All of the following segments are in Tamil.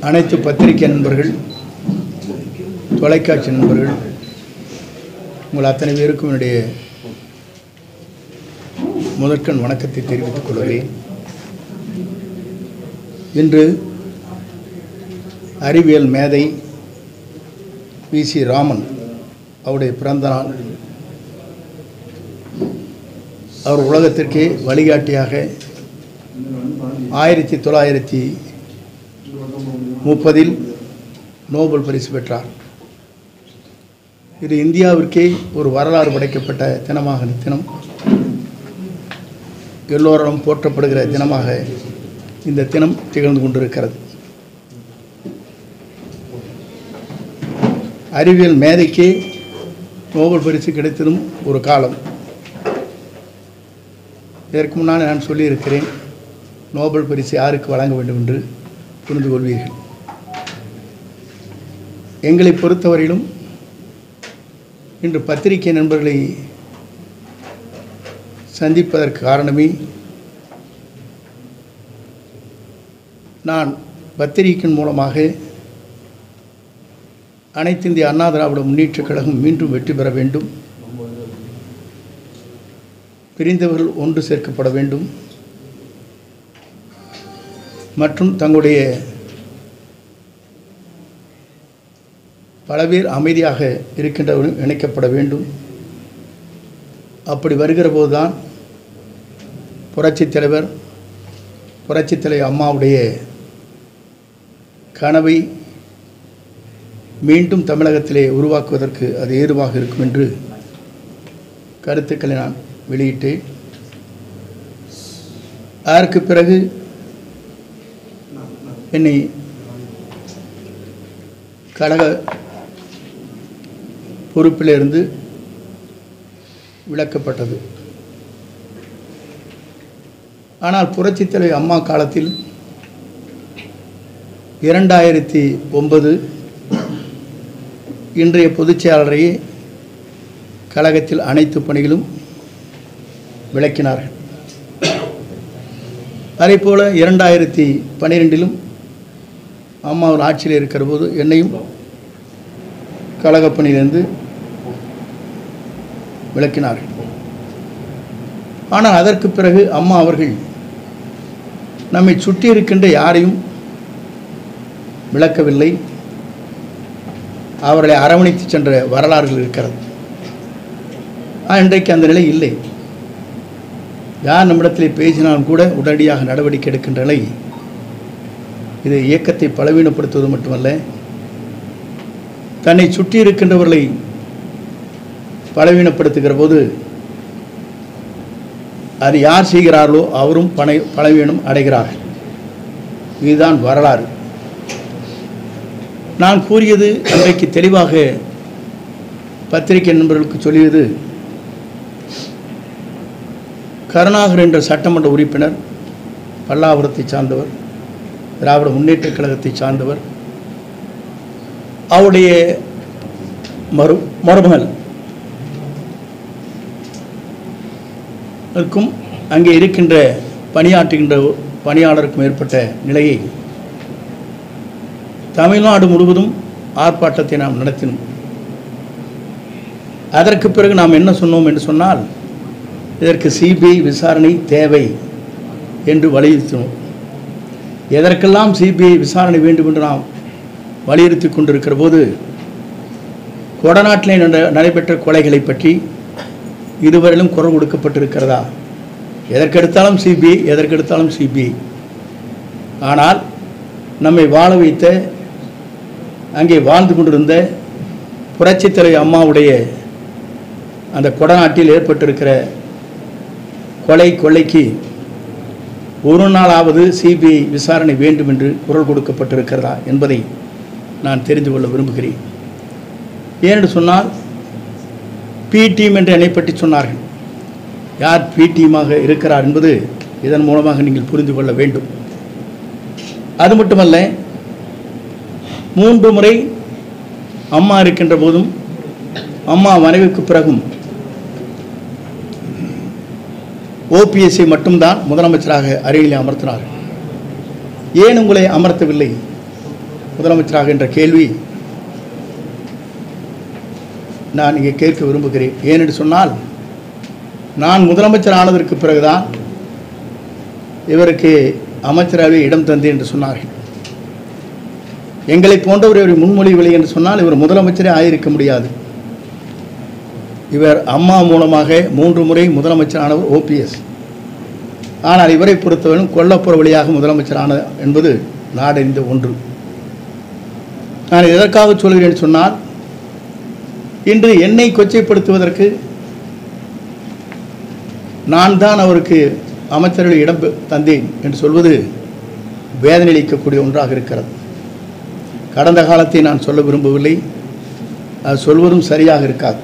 அனைத்து பத்திரிகை நண்பர்கள், தொலைக்காட்சி நண்பர்கள், உங்கள் அத்தனை பேருக்கும் என்னுடைய முதற்கண் வணக்கத்தை தெரிவித்துக் கொள்கிறேன். இன்று அறிவியல் மேதை வி.சி. ராமன் அவருடைய பிறந்த நாள். அவர் உலகத்திற்கே வழிகாட்டியாக 1930 நோபல் பரிசு பெற்றார். இது இந்தியாவிற்கே ஒரு வரலாறு படைக்கப்பட்ட தினமாக தினம், எல்லோரும் போற்றப்படுகிற தினமாக இந்த தினம் திகழ்ந்து கொண்டிருக்கிறது. அறிவியல் மேதைக்கே நோபல் பரிசு கிடைத்ததும் ஒரு காலம். இதற்கு முன்னால் நான் சொல்லியிருக்கிறேன், நோபல் பரிசு யாருக்கு வழங்க வேண்டும் என்று புரிந்து கொள்வீர்கள். எங்களை பொறுத்தவரையிலும் இன்று பத்திரிகை நண்பர்களை சந்திப்பதற்கு காரணமே, நான் பத்திரிகையின் மூலமாக அனைத்து இந்திய அண்ணா திராவிட முன்னேற்றக் கழகம் மீண்டும் வெற்றி பெற வேண்டும், பிரிந்தவர்கள் ஒன்று சேர்க்கப்பட வேண்டும் மற்றும் தங்களுடைய பல பேர் அமைதியாக இருக்கின்றவர்கள் இணைக்கப்பட வேண்டும். அப்படி வருகிற போதுதான் புரட்சித் தலைவர் அம்மாவுடைய கனவை மீண்டும் தமிழகத்திலே உருவாக்குவதற்கு அது ஏதுவாக இருக்கும் என்று கருத்துக்களை நான் வெளியிட்டேன். அதற்கு பிறகு என்னை கழக பொறுப்பிலிருந்து விலக்கப்பட்டது. ஆனால் புரட்சித் தலைவர் அம்மா காலத்தில் 2009 இன்றைய பொதுச் செயலாளரையே கழகத்தில் அனைத்து பணிகளும் விளக்கினார்கள். அதேபோல் 2012 அம்மா ஒரு ஆட்சியில் இருக்கிற போது என்னையும் கழகப் பணியிலிருந்து விளக்கினார்கள். ஆனால் அதற்கு பிறகு அம்மா அவர்கள் நம்மை சுற்றி இருக்கின்ற யாரையும் விளக்கவில்லை, அவர்களை அரவணைத்து சென்ற வரலாறுகள் இருக்கிறது. இன்றைக்கு அந்த நிலை இல்லை. யார் நம்மிடத்தில் பேசினாலும் கூட உடனடியாக நடவடிக்கை எடுக்கின்ற நிலை. இது இயக்கத்தை பலவீனப்படுத்துவது மட்டுமல்ல, தன்னை சுற்றி இருக்கின்றவர்களை பலவீனப்படுத்துகிற போது அது யார் செய்கிறார்களோ அவரும் பலவீனம் அடைகிறார்கள். இதுதான் வரலாறு. நான் கூறியது அன்றைக்கு தெளிவாக பத்திரிகை நண்பர்களுக்கு சொல்லியது, கருணாகர் என்ற சட்டமன்ற உறுப்பினர் பல்லாவரத்தை சார்ந்தவர், திராவிட முன்னேற்றக் கழகத்தை சார்ந்தவர். அவருடைய மருமகள் அங்கே இருக்கின்ற பணியாற்றுகின்ற பணியாளருக்கும் ஏற்பட்ட நிலையை தமிழ்நாடு முழுவதும் ஆர்ப்பாட்டத்தை நாம் நடத்தினோம். அதற்கு பிறகு நாம் என்ன சொன்னோம் என்று சொன்னால், இதற்கு சிபிஐ விசாரணை தேவை என்று வலியுறுத்தினோம். எதற்கெல்லாம் சிபிஐ விசாரணை வேண்டும் என்று நாம் வலியுறுத்தி கொண்டிருக்கிற போது, கொடநாட்டிலே நடைபெற்ற கொலைகளை பற்றி இதுவரையிலும் குரல் கொடுக்கப்பட்டிருக்கிறதா? எதற்கெடுத்தாலும் சிபிஐ. ஆனால் நம்மை வாழ வைத்த, அங்கே வாழ்ந்து கொண்டிருந்த புரட்சித் தலைவர் அம்மாவுடைய அந்த கொடநாட்டில் ஏற்பட்டிருக்கிற கொள்ளைக்கு ஒரு நாளாவது சிபிஐ விசாரணை வேண்டும் என்று குரல் கொடுக்கப்பட்டிருக்கிறதா என்பதை நான் தெரிந்து கொள்ள விரும்புகிறேன். ஏனென்று சொன்னால், பி டீம் என்று என்னை பற்றி சொன்னார்கள். யார் பி டீமாக இருக்கிறார் என்பது இதன் மூலமாக நீங்கள் புரிந்து கொள்ள வேண்டும். அது மட்டுமல்ல, 3 முறை அம்மா இருக்கின்ற போதும், அம்மா மறைவுக்கு பிறகும் ஓபிஎஸ்ஐ மட்டும்தான் முதலமைச்சராக அருகிலே அமர்த்தினார். ஏன் உங்களை அமர்த்தவில்லை? முதலமைச்சராக என்ற கேள்வி நான் இங்கே கேட்க விரும்புகிறேன். ஏனென்று சொன்னால், நான் முதலமைச்சர் ஆனதற்கு பிறகுதான் இவருக்கு அமைச்சரவை இடம் தந்தேன் என்று சொன்னார்கள். எங்களை போன்றவர் இவர் முன்மொழிவில்லை என்று சொன்னால் இவர் முதலமைச்சரே ஆயிருக்க முடியாது. இவர் அம்மா மூலமாக 3 முறை முதலமைச்சரானவர் OPS. ஆனால் இவரை பொறுத்தவரையும் கொல்லப்புற வழியாக முதலமைச்சரான என்பது நாடறிந்த ஒன்று. நான் எதற்காக சொல்கிறேன் சொன்னால், இன்று என்னை கொச்சைப்படுத்துவதற்கு நான் தான் அவருக்கு அமைச்சரவை இடம் தந்தேன் என்று சொல்வது வேதனை அளிக்கக்கூடிய ஒன்றாக இருக்கிறது. கடந்த காலத்தை நான் சொல்ல விரும்பவில்லை, அது சொல்வதும் சரியாக இருக்காது.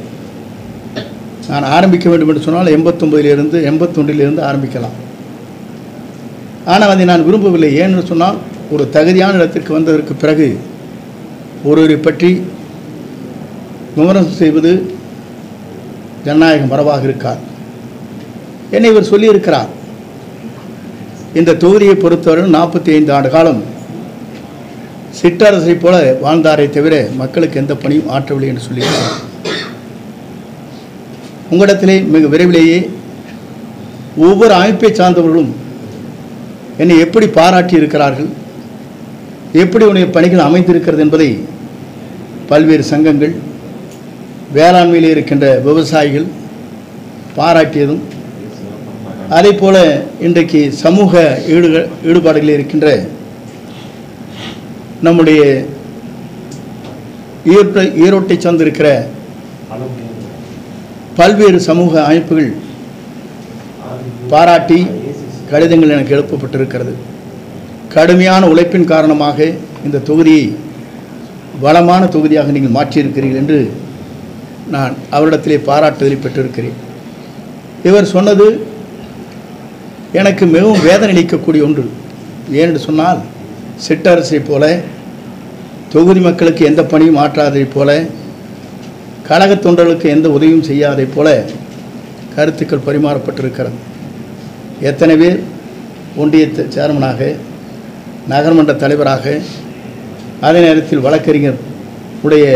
நான் ஆரம்பிக்க வேண்டும் என்று சொன்னால் 89 81 ஆரம்பிக்கலாம். ஆனால் அதை நான் விரும்பவில்லை. ஏன்னு சொன்னால், ஒரு தகுதியான இடத்திற்கு வந்ததற்கு பிறகு ஒருவரை பற்றி விமர்சனம் செய்வது ஜனநாயக மரபாக இருக்காது. என்னை இவர் சொல்லியிருக்கிறார், இந்த தொகுதியை பொறுத்தவரை 45 ஆண்டு காலம் சிற்றரசை போல வாழ்ந்தாரை தவிர மக்களுக்கு எந்த பணியும் ஆற்றவில்லை என்று சொல்லியிருக்கிறார். உங்களிடத்திலே மிக விரைவிலேயே ஒவ்வொரு அமைப்பை சார்ந்தவர்களும் என்னை எப்படி பாராட்டி இருக்கிறார்கள், எப்படி உடைய பணிகள் அமைந்திருக்கிறது என்பதை பல்வேறு சங்கங்கள், வேளாண்மையில் இருக்கின்ற விவசாயிகள் பாராட்டியதும், அதே போல இன்றைக்கு சமூக ஈடுபாடுகளில் இருக்கின்ற நம்முடைய ஈரோட்டை சார்ந்திருக்கிற பல்வேறு சமூக அமைப்புகள் பாராட்டி கடிதங்கள் எனக்கு எழுப்பப்பட்டிருக்கிறது. கடுமையான உழைப்பின் காரணமாக இந்த தொகுதியை வளமான தொகுதியாக நீங்கள் மாற்றியிருக்கிறீர்கள் என்று நான் அவரிடத்திலே பாராட்டுதலை பெற்றிருக்கிறேன். இவர் சொன்னது எனக்கு மிகவும் வேதனை அளிக்கக்கூடிய ஒன்று. ஏனென்று சொன்னால், சிற்றரசை போல தொகுதி மக்களுக்கு எந்த பணியும் ஆற்றாதைப் போல, கழக தொண்டர்களுக்கு எந்த உதவியும் செய்யாதைப் போல கருத்துக்கள் பரிமாறப்பட்டிருக்கிறது. எத்தனை பேர் ஒன்றிய சேர்மனாக, நகர்மன்ற தலைவராக, அதே நேரத்தில் வழக்கறிஞர் உடைய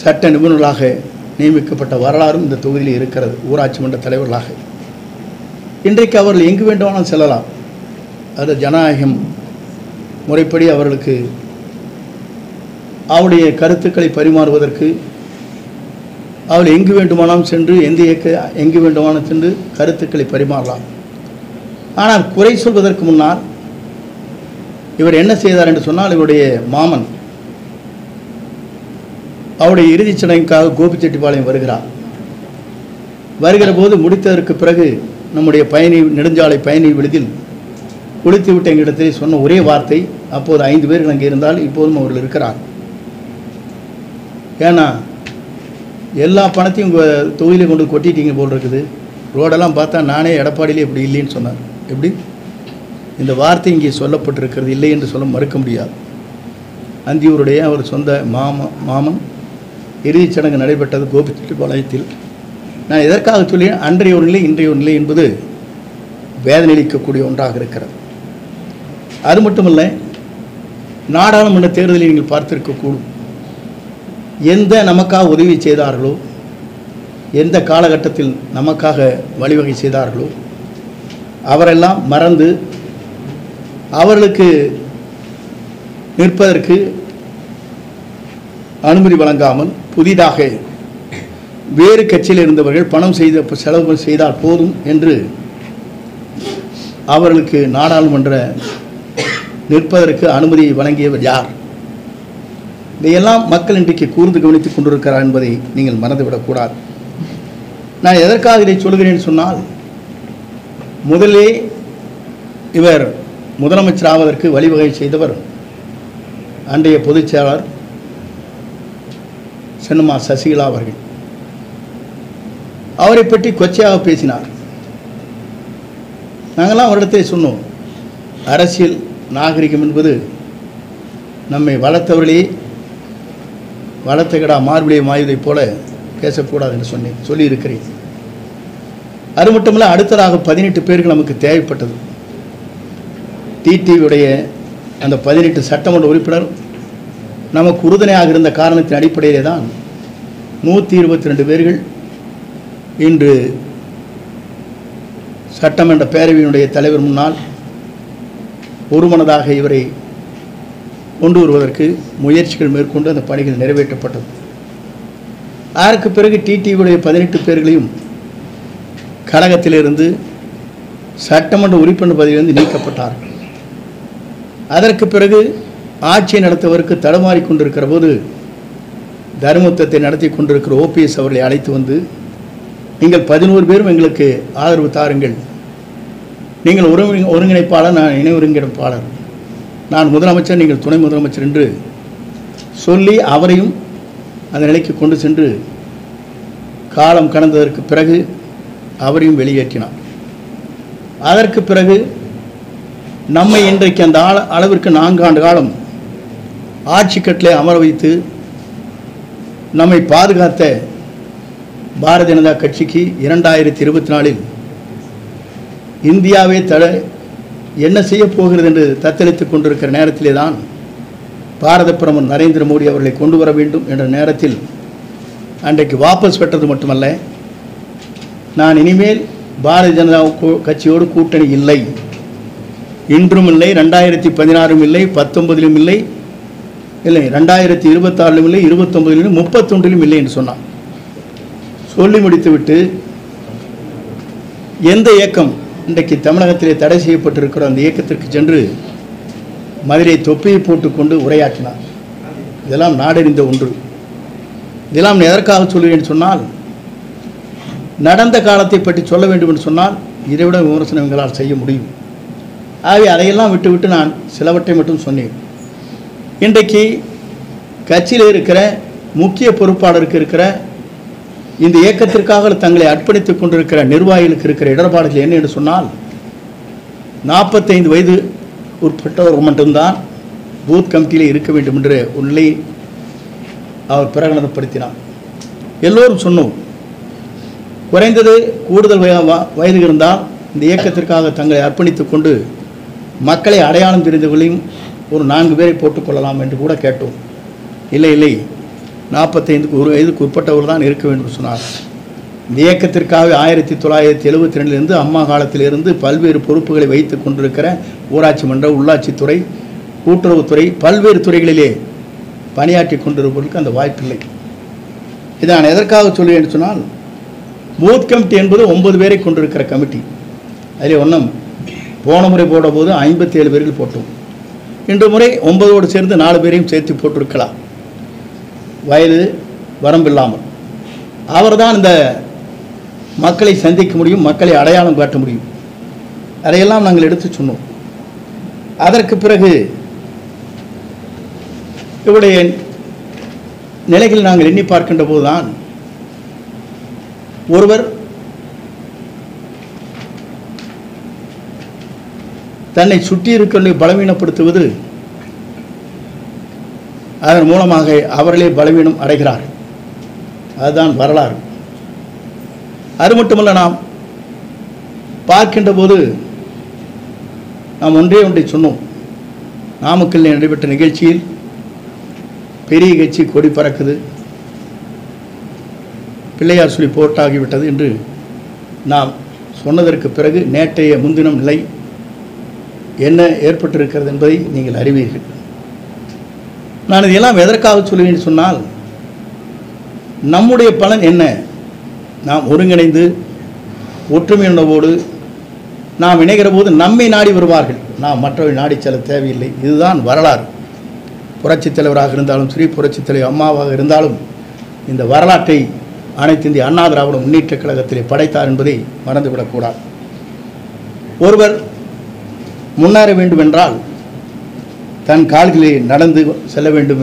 சட்ட நிபுணர்களாக நியமிக்கப்பட்ட வரலாறும் இந்த தொகுதியில் இருக்கிறது. ஊராட்சி மன்ற தலைவர்களாக இன்றைக்கு அவர்கள் எங்கு வேண்டுமானாலும் செல்லலாம். அது ஜனநாயகம் முறைப்படி அவர்களுக்கு அவருடைய கருத்துக்களை பரிமாறுவதற்கு அவர்கள் எங்கு வேண்டுமானாலும் சென்று எங்கு வேண்டுமானாலும் சென்று கருத்துக்களை பரிமாறலாம். ஆனால் குறை சொல்வதற்கு முன்னால் இவர் என்ன செய்தார் என்று சொன்னால், இவருடைய மாமன் அவருடைய இறுதிச் சடங்குக்காக கோபிச்செட்டிப்பாளையம் வருகிற போது முடித்ததற்கு பிறகு நம்முடைய நெடுஞ்சாலை பயணி விடுதியில் குளித்து விட்ட எங்களிடத்தில் சொன்ன ஒரே வார்த்தை, அப்போது 5 பேர்கள் அங்கே இருந்தால் இப்போதும் அவர்கள் இருக்கிறார். ஏன்னா எல்லா பணத்தையும் உங்கள் தொகுதியிலே கொண்டு கொட்டிட்டீங்க போல் இருக்குது, ரோடெல்லாம் பார்த்தா நானே எடப்பாடியிலே இப்படி இல்லைன்னு சொன்னார். எப்படி இந்த வார்த்தை இங்கே சொல்லப்பட்டிருக்கிறது இல்லை என்று சொல்ல மறுக்க முடியாது. அந்தியூருடைய அவர் சொந்த மாமன் இறுதிச் சடங்கு நடைபெற்றது கோபிச்செட்டிப்பாளையத்தில். நான் எதற்காக சொல்லி, அன்றைய ஒரு நிலை இன்றைய ஒரு நிலை என்பது வேதனை அளிக்கக்கூடிய ஒன்றாக இருக்கிறது. அது மட்டுமல்ல, நாடாளுமன்ற தேர்தலில் நீங்கள் பார்த்திருக்கக்கூடும், எந்த நமக்காக உதவி செய்தார்களோ, எந்த காலகட்டத்தில் நமக்காக வழிவகை செய்தார்களோ அவரெல்லாம் மறந்து அவர்களுக்கு நிற்பதற்கு அனுமதி வழங்காமல் புதிதாக வேறு கட்சியில் இருந்தவர்கள் பணம் செலவு செய்தால் போதும் என்று அவர்களுக்கு நாடாளுமன்ற நிற்பதற்கு அனுமதியை வழங்கியவர் யார்? இதையெல்லாம் மக்கள் இன்றைக்கு கூர்ந்து கவனித்துக் கொண்டிருக்கிறார் என்பதை நீங்கள் மறந்துவிடக்கூடாது. நான் எதற்காக இதை சொல்கிறேன் சொன்னால், முதலே இவர் முதலமைச்சராவதற்கு வழிவகை செய்தவர் அன்றைய பொதுச் செயலாளர் சென்னம்மா சசிகலா அவர்கள். அவரை பற்றி கொச்சையாக பேசினார். நாங்கள்லாம் அவரிடத்தை சொன்னோம், அரசியல் நாகரிகம் என்பது நம்மை வளர்த்தவர்களே வளர்த்த கடா மார்பிளையை மாய்வதைப் போல பேசக்கூடாது என்று சொல்லியிருக்கிறேன். அது மட்டுமல்ல, அடுத்ததாக 18 பேர்கள் நமக்கு தேவைப்பட்டது. டிடிவியுடைய அந்த 18 சட்டமன்ற உறுப்பினர் நமக்கு உறுதுணையாக இருந்த காரணத்தின் அடிப்படையிலே தான் 122 பேர்கள் இன்று சட்டமன்ற பேரவையினுடைய தலைவர் முன்னால் ஒருமனதாக இவரை கொண்டு வருவதற்கு முயற்சிகள் மேற்கொண்டு அந்த பணிகள் நிறைவேற்றப்பட்டது. அதற்கு பிறகு டிடிவியுடைய 18 பேர்களையும் கழகத்திலிருந்து சட்டமன்ற உறுப்பினர் பதவியிலிருந்து நீக்கப்பட்டார்கள். அதற்கு பிறகு ஆட்சியை நடத்துவதற்கு தடுமாறி கொண்டிருக்கிற போது தர்மயுத்தத்தை நடத்தி கொண்டிருக்கிற ஓபிஎஸ் அவர்களை அழைத்து வந்து, நீங்கள் 11 பேரும் எங்களுக்கு ஆதரவு தாருங்கள், நீங்கள் ஒருங்கிணைப்பாளர், நான் இணை ஒருங்கிணைப்பாளர், நான் முதலமைச்சர், நீங்கள் துணை முதலமைச்சர் என்று சொல்லி அவரையும் அந்த நிலைக்கு கொண்டு சென்று காலம் கடந்ததற்கு பிறகு அவரையும் வெளியேற்றினார். அதற்கு பிறகு நம்மை இன்றைக்கு அந்த அளவிற்கு 4 ஆண்டு காலம் ஆட்சி கட்டிலே அமர வைத்து நம்மை பாதுகாத்த பாரதிய ஜனதா கட்சிக்கு 2024 இந்தியாவே என்ன செய்ய போகிறது என்று தத்தளித்துக் கொண்டிருக்கிற நேரத்திலே தான் பாரத பிரதமர் நரேந்திர மோடி அவர்களை கொண்டு வர வேண்டும் என்ற நேரத்தில் அன்றைக்கு வாபஸ் பெற்றது மட்டுமல்ல, நான் இனிமேல் பாரதிய ஜனதா கட்சியோடு கூட்டணி இல்லை, இன்றும் இல்லை, 2016 இல்லை, 19 இல்லை, 2026 இல்லை, 29 31 இல்லை என்று சொன்னார். சொல்லி முடித்துவிட்டு எந்த இயக்கம் இன்றைக்கு தமிழகத்திலே தடை செய்யப்பட்டிருக்கிற அந்த இயக்கத்திற்கு சென்று மதுரை தொப்பியை போட்டுக்கொண்டு உரையாற்றினார். இதெல்லாம் நாடறிந்த ஒன்று. இதெல்லாம் எதற்காக சொல்கிறேன் சொன்னால், நடந்த காலத்தை பற்றி சொல்ல வேண்டும் என்று சொன்னால் இதைவிட விமர்சனம் எங்களால் செய்ய முடியும். ஆகவே அதையெல்லாம் விட்டுவிட்டு நான் சிலவற்றை மட்டும் சொன்னேன். இன்றைக்கு கட்சியில் இருக்கிற முக்கிய பொறுப்பாளருக்கு இருக்கிற இந்த இயக்கத்திற்காக தங்களை அர்ப்பணித்துக் கொண்டிருக்கிற நிர்வாகிகளுக்கு இருக்கிற இடர்பாடுகள் என்ன என்று சொன்னால், 45 வயது உட்பட்டவர் மட்டும்தான் பூத் கமிட்டியில் இருக்க வேண்டும் என்ற ஒரு நிலையை அவர் பிரகடனப்படுத்தினார். எல்லோரும் சொன்னோம், குறைந்தது கூடுதல் வயது இருந்தால் இந்த இயக்கத்திற்காக தங்களை அர்ப்பணித்துக் கொண்டு மக்களை அடையாளம் தெரிந்தவர்களையும் ஒரு 4 பேரை போட்டுக்கொள்ளலாம் என்று கூட கேட்டோம். இல்லை இல்லை, 45 வயதுக்கு உட்பட்டவர் தான் இருக்க வேண்டும் சொன்னார். இந்த இயக்கத்திற்காக 1972 அம்மா காலத்திலிருந்து பல்வேறு பொறுப்புகளை வைத்துக் கொண்டிருக்கிற ஊராட்சி மன்ற, உள்ளாட்சித்துறை, கூட்டுறவுத்துறை, பல்வேறு துறைகளிலே பணியாற்றி கொண்டிருப்பதற்கு அந்த வாய்ப்பில்லை. இதை நான் எதற்காக சொல்கிறேன் சொன்னால், பூத் கமிட்டி என்பது 9 பேரை கொண்டிருக்கிற கமிட்டி. அதில் ஒன்றும் போன முறை போடும்போது 57 பேர்கள் போட்டோம். இன்று முறை 9ஓடு சேர்ந்து 4 பேரையும் சேர்த்து போட்டிருக்கலாம், வயது வரம்பில்லாமல். அவர்தான் இந்த மக்களை சந்திக்க முடியும், மக்களை அடையாளம் காட்ட முடியும். அதையெல்லாம் நாங்கள் எடுத்து சொன்னோம். அதற்கு பிறகு இவருடைய நிலைகள் நாங்கள் எண்ணி பார்க்கின்ற போதுதான் ஒருவர் தன்னை சுற்றி இருக்கிறவர்களை பலவீனப்படுத்துவது, அதன் மூலமாக அவர்களே பலவீனம் அடைகிறார். அதுதான் வரலாறு. அது மட்டுமல்ல, நாம் பார்க்கின்ற போது நாம் ஒன்றை சொன்னோம். நாமக்கல்லில் நடைபெற்ற நிகழ்ச்சியில் பெரிய கட்சி கொடி பறக்குது, பிள்ளையார் சொல்லி போட்டாகிவிட்டது என்று நாம் சொன்னதற்கு பிறகு நேற்றைய முன்தினம் நிலை என்ன ஏற்பட்டிருக்கிறது என்பதை நீங்கள் அறிவீர்கள். நான் இதெல்லாம் எதற்காக சொல்லுவேன் சொன்னால், நம்முடைய பலன் என்ன? நாம் ஒருங்கிணைந்து ஒற்றுமை உணர்வோடு நாம் இணைகிற போது நம்மை நாடி வருவார்கள், நாம் மற்றவை நாடி செல்ல தேவையில்லை. இதுதான் வரலாறு. புரட்சித் தலைவராக இருந்தாலும் சரி, புரட்சித் தலைவர் அம்மாவாக இருந்தாலும் இந்த வரலாற்றை அனைத்து இந்திய அண்ணா திராவிட முன்னேற்ற கழகத்திலே படைத்தார் என்பதை மறந்துவிடக்கூடாது. ஒருவர் முன்னேற வேண்டும் என்றால் தன் கால்களிலே நடந்து செல்ல வேண்டும்.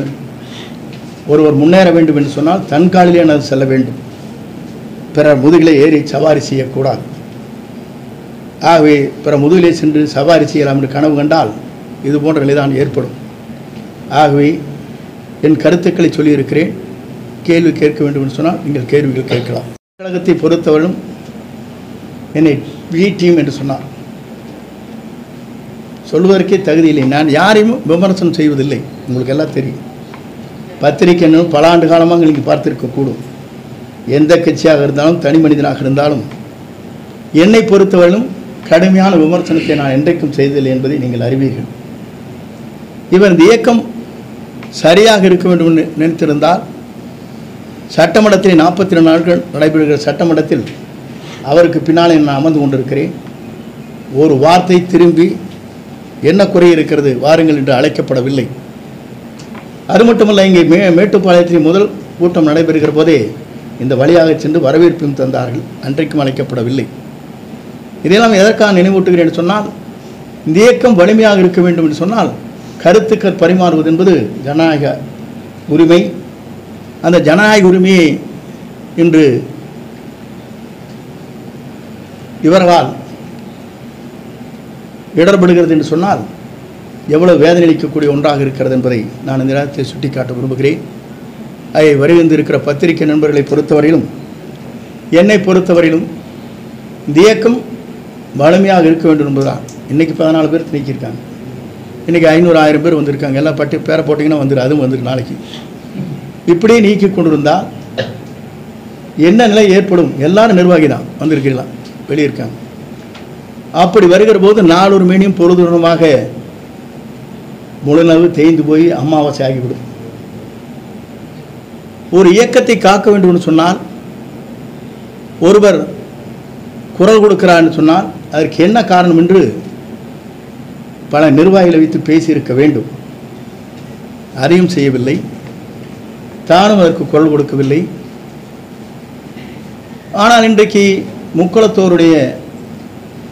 ஒருவர் முன்னேற வேண்டும் என்று சொன்னால் தன் காலிலே நடந்து செல்ல வேண்டும், பிறர் முதுகிலே ஏறி சவாரி செய்யக்கூடாது. ஆகவே பிற முதுகிலே சென்று சவாரி செய்யலாம் என்று கனவு கண்டால் இது போன்ற நிலைதான் ஏற்படும். ஆகவே என் கருத்துக்களை சொல்லியிருக்கிறேன். கேள்வி கேட்க வேண்டும் என்று சொன்னால் நீங்கள் கேள்விகள் கேட்கலாம். கழகத்தை பொறுத்தவரையும் என்னை பி டீம் என்று சொன்னார். சொல்வதற்கே தகுதி இல்லை. நான் யாரையும் விமர்சனம் செய்வதில்லை, உங்களுக்கு எல்லாம் தெரியும். பத்திரிகை பல ஆண்டு காலமாக நீங்கள் பார்த்திருக்கக்கூடும். எந்த கட்சியாக இருந்தாலும் தனி மனிதனாக இருந்தாலும் என்னை பொறுத்தவரையிலும் கடுமையான விமர்சனத்தை நான் என்றைக்கும் செய்ததில்லை என்பதை நீங்கள் அறிவீர்கள். இவர் இந்த இயக்கம் சரியாக இருக்க வேண்டும் என்று நினைத்திருந்தால் சட்டமன்றத்தில் 42 நாட்கள் நடைபெறுகிற சட்டமன்றத்தில் அவருக்கு பின்னாலே நான் அமர்ந்து கொண்டிருக்கிறேன். ஒரு வார்த்தை திரும்பி என்ன குறை இருக்கிறது வாருங்கள் என்று அழைக்கப்படவில்லை. அது மட்டுமல்ல, இங்கே மேட்டுப்பாளையத்தில் முதல் கூட்டம் நடைபெறுகிற போதே இந்த வழியாக சென்று வரவேற்பையும் தந்தார்கள். அன்றைக்கும் அழைக்கப்படவில்லை. இதையெல்லாம் எதற்காக நினைவூட்டுகிறேன் என்று சொன்னால், இந்த இயக்கம் வலிமையாக இருக்க வேண்டும் என்று சொன்னால் கருத்துக்கள் பரிமாறுவது என்பது ஜனநாயக உரிமை. அந்த ஜனநாயக உரிமையை இன்று இவர்களால் இடர்படுகிறது என்று சொன்னால் எவ்வளவு வேதனை அளிக்கக்கூடிய ஒன்றாக இருக்கிறது என்பதை நான் இந்த நேரத்தில் சுட்டிக்காட்ட விரும்புகிறேன். அதை வருகின்றிருக்கிற பத்திரிகை நண்பர்களை பொறுத்தவரையிலும் என்னை பொறுத்தவரையிலும் இந்த இயக்கம் வலிமையாக இருக்க வேண்டும் என்பதுதான். இன்றைக்கி 14 பேர் நீக்கியிருக்காங்க. இன்றைக்கி 500-1000 பேர் வந்திருக்காங்க. எல்லாம் பட்டி பேரை போட்டிங்கன்னா வந்துடும், அதுவும் வந்துடும் நாளைக்கு. இப்படியே நீக்கி கொண்டிருந்தால் என்ன நிலை ஏற்படும்? எல்லாரும் நிர்வாகி தான் வந்திருக்கீங்களா, வெளியிருக்காங்க. அப்படி வருகிற போது நாளொரு மேனியும் பொழுதுடனமாக முழுநவு தேய்ந்து போய் அமாவாசை ஆகிவிடும். ஒரு இயக்கத்தை காக்க வேண்டும் என்று சொன்னால், ஒருவர் குரல் கொடுக்கிறார் என்று சொன்னால் அதற்கு என்ன காரணம் என்று பல நிர்வாகிகளை வைத்து பேசியிருக்க வேண்டும். அதையும் செய்யவில்லை. தானும் அதற்கு குரல் கொடுக்கவில்லை. ஆனால் இன்றைக்கு முக்குளத்தோருடைய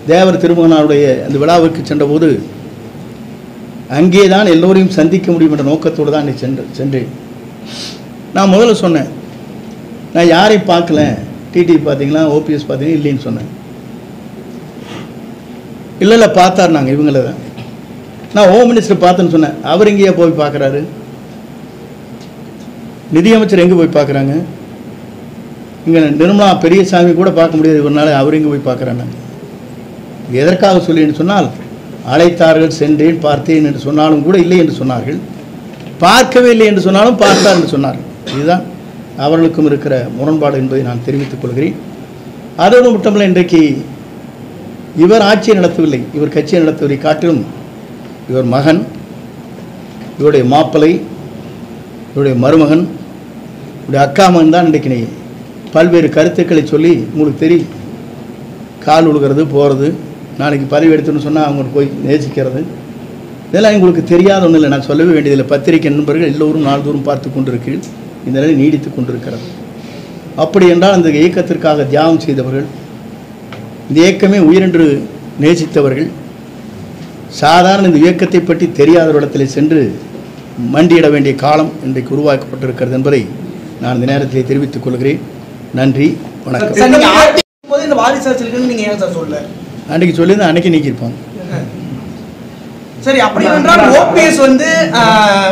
தேவர் திருமகனாருடைய அந்த விழாவிற்கு சென்றபோது அங்கேதான் எல்லோரையும் சந்திக்க முடியும் என்ற நோக்கத்தோடு தான் சென்றேன். நான் முதல்ல சொன்னேன், நான் யாரையும் பார்க்கல, டிடிவி பார்த்தீங்களா, ஓபிஎஸ் பார்த்தீங்கன்னா இல்லைன்னு சொன்னேன். இல்லை பார்த்தார், நாங்கள் இவங்கள தான். நான் ஹோம் மினிஸ்டர் பார்த்தேன்னு சொன்னேன். அவர் எங்கேயா போய் பார்க்குறாரு? நிதியமைச்சர் எங்கே போய் பார்க்குறாங்க? இங்கே நிர்மலா பெரியசாமி கூட பார்க்க முடியாது இவரால், அவர் எங்கே போய் பார்க்குறாங்க? எதற்காக சொல்லின்னு சொன்னால், அழைத்தார்கள், சென்றேன், பார்த்தேன் என்று சொன்னாலும் கூட இல்லை என்று சொன்னார்கள். பார்க்கவே இல்லை என்று சொன்னாலும் பார்த்தார் என்று சொன்னார்கள். இதுதான் அவர்களுக்கும் இருக்கிற முரண்பாடு என்பதை நான் தெரிவித்துக் கொள்கிறேன். அதோடு மட்டுமல்ல, இன்றைக்கு இவர் ஆட்சியை நடத்தவில்லை, இவர் கட்சியை நடத்தவில்லை. காட்டிலும் இவர் மகன், இவருடைய மாப்பிள்ளை, இவருடைய மருமகன், இவருடைய அக்கா மகன் தான் இன்றைக்கு பல்வேறு கருத்துக்களை சொல்லி உங்களுக்கு தெரியும். கால் உழுகிறது, போகிறது, நாளைக்கு பதவி எடுத்துன்னு சொன்னால் அவங்களுக்கு போய் நேசிக்கிறது, இதெல்லாம் உங்களுக்கு தெரியாத ஒன்றும் இல்லை. நான் சொல்லவே வேண்டியதில்லை. பத்திரிகை நண்பர்கள் எல்லோரும் நாள்தோறும் பார்த்து கொண்டிருக்கிறீர்கள். இந்த நிலை நீடித்து கொண்டிருக்கிறது. அப்படி என்றால் அந்த இயக்கத்திற்காக தியாகம் செய்தவர்கள், இந்த இயக்கமே உயிரென்று நேசித்தவர்கள், சாதாரண இந்த இயக்கத்தை பற்றி தெரியாதவரிடத்தில் சென்று மண்டியிட வேண்டிய காலம் இன்றைக்கு உருவாக்கப்பட்டிருக்கிறது என்பதை நான் இந்த நேரத்தில் தெரிவித்துக் கொள்கிறேன். நன்றி, வணக்கம். அன்றைக்கு சொல்லியிருந்தா அன்றைக்கி நீக்கியிருப்பாங்க. சரி, அப்படி என்றால் ஓபிஎஸ் வந்து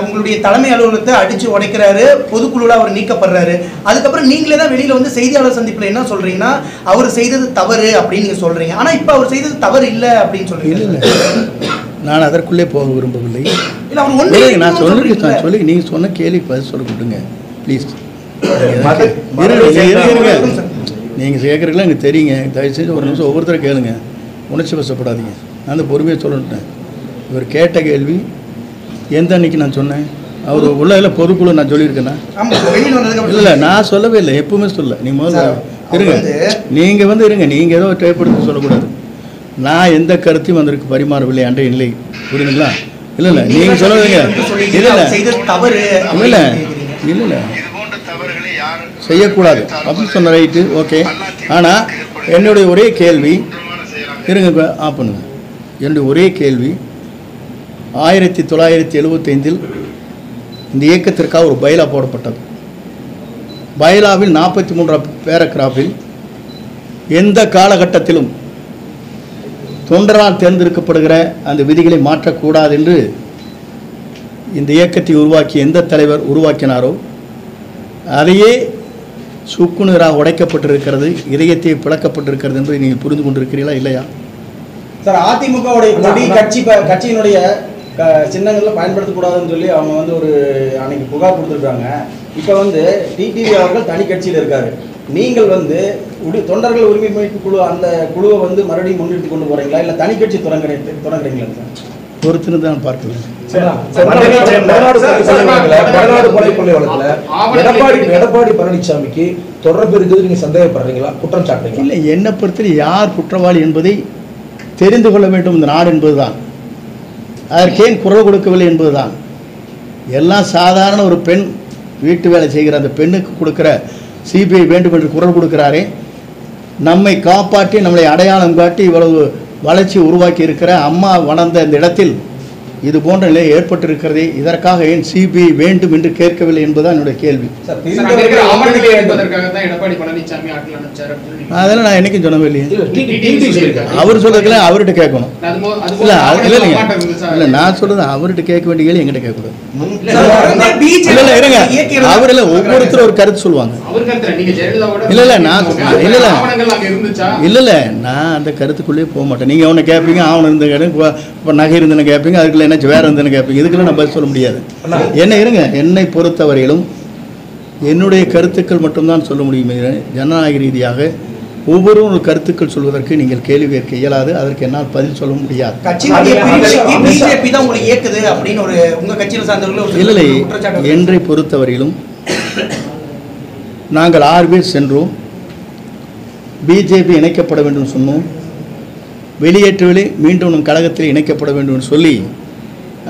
உங்களுடைய தலைமை அலுவலகத்தை அடிச்சு உடைக்கிறாரு, பொதுக்குழுல அவர் நீக்கப்படுறாரு. அதுக்கப்புறம் நீங்களே தான் வெளியில வந்து செய்தியாளர் சந்திப்புல என்ன சொல்றீங்கன்னா, அவர் செய்தது தவறு அப்படின்னு நீங்க சொல்றீங்க. ஆனா இப்ப அவர் செய்தது தவறு இல்லை அப்படின்னு சொல்றீங்க. இல்லை, நான் அதற்குள்ளே போக விரும்பவில்லை. நான் சொல்லி நீங்கள் சொன்ன கேள்வி பதில் சொல்ல கொடுங்க ப்ளீஸ். நீங்கள் கேட்குறீங்களா எனக்கு தெரியுங்க. தயவுசெய்து ஒரு நிமிஷம் ஒவ்வொருத்தரை கேளுங்க, உணர்ச்சி வசப்படாதீங்க. நான் அந்த பொறுமையை சொல்லிட்டேன். இவர் கேட்ட கேள்வி எந்த அன்னைக்கு நான் சொன்னேன்? அவர் உள்ள பொதுக்குழு நான் சொல்லியிருக்கேன்னா? இல்லை, நான் சொல்லவே இல்லை, எப்பவுமே சொல்ல. நீங்கள் முதல்ல இருங்க, நீங்கள் வந்து இருங்க, நீங்கள் ஏதோ டேப் எடுத்து சொல்லக்கூடாது. நான் எந்த கருத்தையும் வந்திருக்கு பரிமாறவில்லை அன்றைய நிலை, புரியுதுங்களா? இல்லை இல்லை, நீங்கள் சொல்லுவீங்க. இல்லை இல்லை இல்லை இல்லை செய்யக்கூடாது அப்படின்னு சொன்ன ரைட்டு, ஓகே. ஆனால் என்னுடைய ஒரே கேள்வி, இருங்க ஆஃப் பண்ணுங்க. என்னுடைய ஒரே கேள்வி, 1975 இந்த இயக்கத்திற்காக ஒரு பைலா போடப்பட்டது. பைலாவில் 43 பேராகிராஃபில் எந்த காலகட்டத்திலும் தொண்டரால் தேர்ந்தெடுக்கப்படுகிற அந்த விதிகளை மாற்றக்கூடாது என்று இந்த இயக்கத்தை உருவாக்கிய எந்த தலைவர் உருவாக்கினாரோ அதையே சுக்குநூறாக உடைக்கப்பட்டிருக்கிறது, இதயத்தை பிளக்கப்பட்டிருக்கிறது என்பதை நீங்கள் புரிந்து கொண்டிருக்கிறீர்களா இல்லையா? சார், அதிமுகவுடைய கட்சியினுடைய சின்னங்களில் பயன்படுத்தக்கூடாதுன்னு சொல்லி அவங்க வந்து ஒரு அன்னைக்கு புகார் கொடுத்துருக்காங்க. இப்போ வந்து டிடிவி அவர்கள் தனி கட்சியில் இருக்காரு. நீங்கள் வந்து தொண்டர்கள் உரிமை மீட்பு குழு அந்த குழுவை வந்து மறுபடியும் முன்னிறுத்தி கொண்டு போறீங்களா இல்லை தனி கட்சி தொடங்குறீங்களா? பொறுத்துன்னு தான் பார்க்கலாம். எடப்பாடி பழனிசாமிக்கு தொடர்பு இருக்குது நீங்க சந்தேகப்படுறீங்களா, குற்றம் சாட்டுறீங்க? இல்லை, என்னை பொறுத்தவரை யார் குற்றவாளி என்பதை தெரிந்து கொள்ள வேண்டும் இந்த நாடு என்பதுதான். அதற்கேன் குரல் கொடுக்கவில்லை என்பதுதான். எல்லாம் சாதாரண ஒரு பெண் வீட்டு வேலை செய்கிற அந்த பெண்ணுக்கு கொடுக்குற சிபிஐ வேண்டும் என்று குரல் கொடுக்கிறாரே, நம்மை காப்பாற்றி நம்மளை அடையாளம் காட்டி இவ்வளவு வளர்ச்சி உருவாக்கி இருக்கிற அம்மா வளர்ந்த இந்த இடத்தில் இது போன்ற நிலை ஏற்பட்டிருக்கிறதே, இதற்காக ஏன் சிபிஐ வேண்டும் என்று கேட்கவில்லை என்பதுதான் என்னுடைய கேள்வி. அதெல்லாம் நான் என்னைக்கும் சொன்னவே இல்லையே. அவர் சொல்றதுல அவர்கிட்ட கேட்கணும். இல்லை இல்லை, நான் சொல்றது அவர்கிட்ட கேட்க வேண்டிய கேள்வி எங்கிட்ட கேட்கக்கூடாது. இல்லை இல்லை இருங்க, அவர் இல்லை, ஒவ்வொருத்தரும் ஒரு கருத்து சொல்லுவாங்க. இல்லை இல்லை நான் இல்லை இல்லை இல்லை நான் அந்த கருத்துக்குள்ளேயே போக மாட்டேன். நீங்கள் அவனை கேட்பீங்க, அவனை இருந்து கேட்பீங்க, இப்போ நகை இருந்துன்னு கேட்பீங்க, அதுக்குள்ள என்ன வேற இருந்துன்னு கேட்பீங்க. இதுக்கெல்லாம் நான் பதில் சொல்ல முடியாது. என்ன இருங்க, என்னை பொறுத்தவரையிலும் என்னுடைய கருத்துக்கள் மட்டும்தான் சொல்ல முடியும். ஜனநாயக ரீதியாக ஒவ்வொரு கருத்துக்கள் சொல்வதற்கு நீங்கள் கேள்வி கேட்க இயலாது. அதற்கு என்னால் பதில் சொல்ல முடியாது. இல்லை, என்னை பொறுத்தவரையிலும் நாங்கள் 6 பேர் சென்றோம். பிஜேபி இணைக்கப்பட வேண்டும் சொன்னோம். வெளியேற்றவில்லை, மீண்டும் நம் கழகத்தில் இணைக்கப்பட வேண்டும் என்று சொல்லி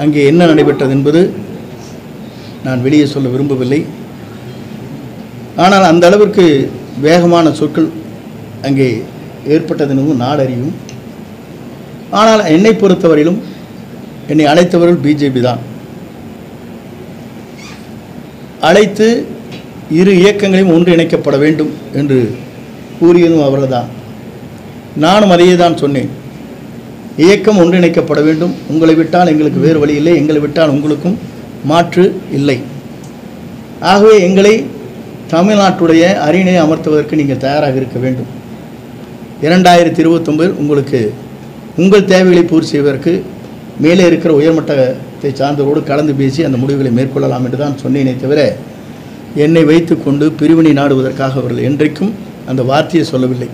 அங்கே என்ன நடைபெற்றது என்பது நான் வெளியே சொல்ல விரும்பவில்லை. ஆனால் அந்த அளவிற்கு வேகமான சொற்கள் அங்கே ஏற்பட்டது என்பது நாடறியும். ஆனால் என்னை பொறுத்தவரையிலும் என்னை அழைத்தவர்கள் பிஜேபி தான். அழைத்து இரு இயக்கங்களையும் ஒன்றிணைக்கப்பட வேண்டும் என்று கூறியதும் அவர்கள் தான். நானும் அதையே தான் சொன்னேன். இயக்கம் ஒன்றிணைக்கப்பட வேண்டும். உங்களை விட்டால் எங்களுக்கு வேறு வழி இல்லை, எங்களை விட்டால் உங்களுக்கும் மாற்று இல்லை. ஆகவே எங்களை தமிழ்நாட்டுடைய அரியணை அமர்த்துவதற்கு நீங்கள் தயாராக இருக்க வேண்டும். 2029 உங்களுக்கு உங்கள் தேவைகளை பூர்த்தி செய்வதற்கு மேலே இருக்கிற உயர்மட்டத்தை சார்ந்தவரோடு கலந்து பேசி அந்த முடிவுகளை மேற்கொள்ளலாம் என்று தான் சொன்னேனே தவிர என்னை வைத்து கொண்டு பிரிவினை நாடுவதற்காக அவர்கள் என்றைக்கும் அந்த வார்த்தையை சொல்லவில்லை.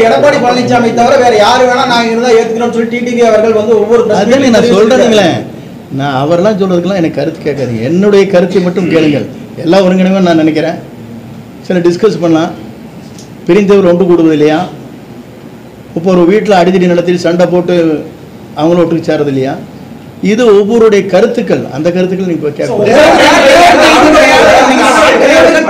எடப்பாடி பழனிசாமி தவிர வேற யாரு வேணா நாங்க இருந்தா ஏத்துக்கிறோம் சொல்லி டிடிவி அவர்கள் வந்து ஒவ்வொரு நான் சொல்றதுங்களே, நான் அவரெல்லாம் சொல்றதுக்கெல்லாம் எனக்கு கருத்து கேட்காதீங்க. என்னுடைய கருத்தை மட்டும் கேளுங்கள். எல்லா ஒருங்கிணைமே நான் நினைக்கிறேன். சில டிஸ்கஸ் பண்ணலாம். பிரிந்தவர் ஒன்று கூடுவது இல்லையா? இப்போ ஒரு வீட்டில் அடிதடி நடத்தி சண்டை போட்டு அவங்கள ஒட்டுக்கு சேரது இல்லையா? இது ஒவ்வொருடைய கருத்துக்கள். அந்த கருத்துக்கள் நீங்க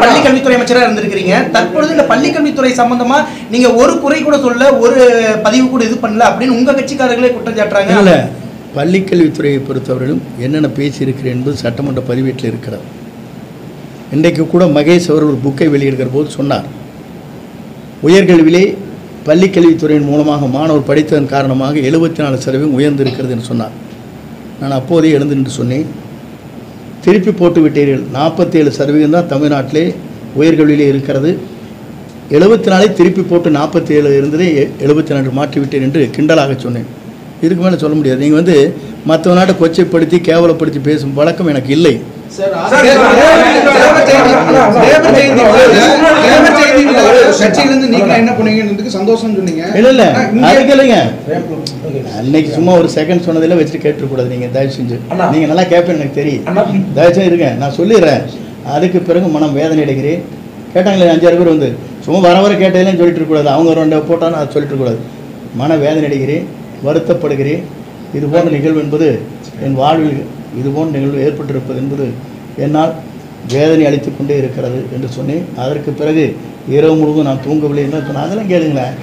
பள்ளிக்கல்வித்துறை அமைச்சராக இருந்திருக்கிறீங்க. தற்பொழுது இந்த பள்ளிக்கல்வித்துறை சம்பந்தமா நீங்க ஒரு குறை கூட சொல்ல, ஒரு பதிவு கூட இது பண்ணல அப்படின்னு உங்க கட்சிக்காரர்களே குற்றம் சாட்டுறாங்க. இல்ல, பள்ளிக்கல்வித்துறையை பொறுத்தவரையிலும் என்னென்ன பேசியிருக்கிறேன் என்பது சட்டமன்ற பதிவேட்டில் இருக்கிறது. இன்றைக்கு கூட மகேஷ் அவர் ஒரு புக்கை வெளியிடுகிற போது சொன்னார், உயர்கல்வியிலே பள்ளிக்கல்வித்துறையின் மூலமாக மாணவர் படித்ததன் காரணமாக 74% உயர்ந்திருக்கிறது என்று சொன்னார். நான் அப்போதே எழுந்து நின்று சொன்னேன், திருப்பி போட்டு விட்டீர்கள். 47% தான் தமிழ்நாட்டிலே உயர்கல்வியிலே இருக்கிறது. 74 திருப்பி போட்டு 47 இருந்ததே 72 மாற்றிவிட்டேன் என்று கிண்டலாக சொன்னேன். இதுக்கு மேலே சொல்ல முடியாது. நீங்கள் வந்து மற்ற நாட்டை கொச்சைப்படுத்தி கேவலப்படுத்தி பேசும் பழக்கம் எனக்கு இல்லை. அன்னைக்கு சும்மா ஒரு செகண்ட் சொன்னதில் வச்சுட்டு கேட்டுக்கூடாது. நீங்கள் தயவு செஞ்சு நீங்கள் நல்லா கேட்பேன்னு எனக்கு தெரியும். தயவு செஞ்சு இருங்க, நான் சொல்லிடுறேன். அதுக்கு பிறகு மனம் வேதனை அடைகிறேன். கேட்டாங்களே 5-6 பேர் வந்து சும்மா வர கேட்டதில்லைன்னு சொல்லிட்டு இருக்கக்கூடாது. அவங்க 2 போட்டாலும் அதை சொல்லிட்டு இருக்கக்கூடாது. மன வேதனை அடைகிறேன், வருத்தப்படுகிறேன். இது போன்ற நிகழ்வு என்பது என் வாழ்வில் இது போன்ற நிகழ்வு ஏற்பட்டிருப்பது என்பது என்னால் வேதனை அளித்து கொண்டே இருக்கிறது என்று சொன்னேன். அதற்கு பிறகு இரவு முழுவதும் நான் தூங்கவில்லை என்று சொன்னேன். அதெல்லாம் கேளுங்களேன்.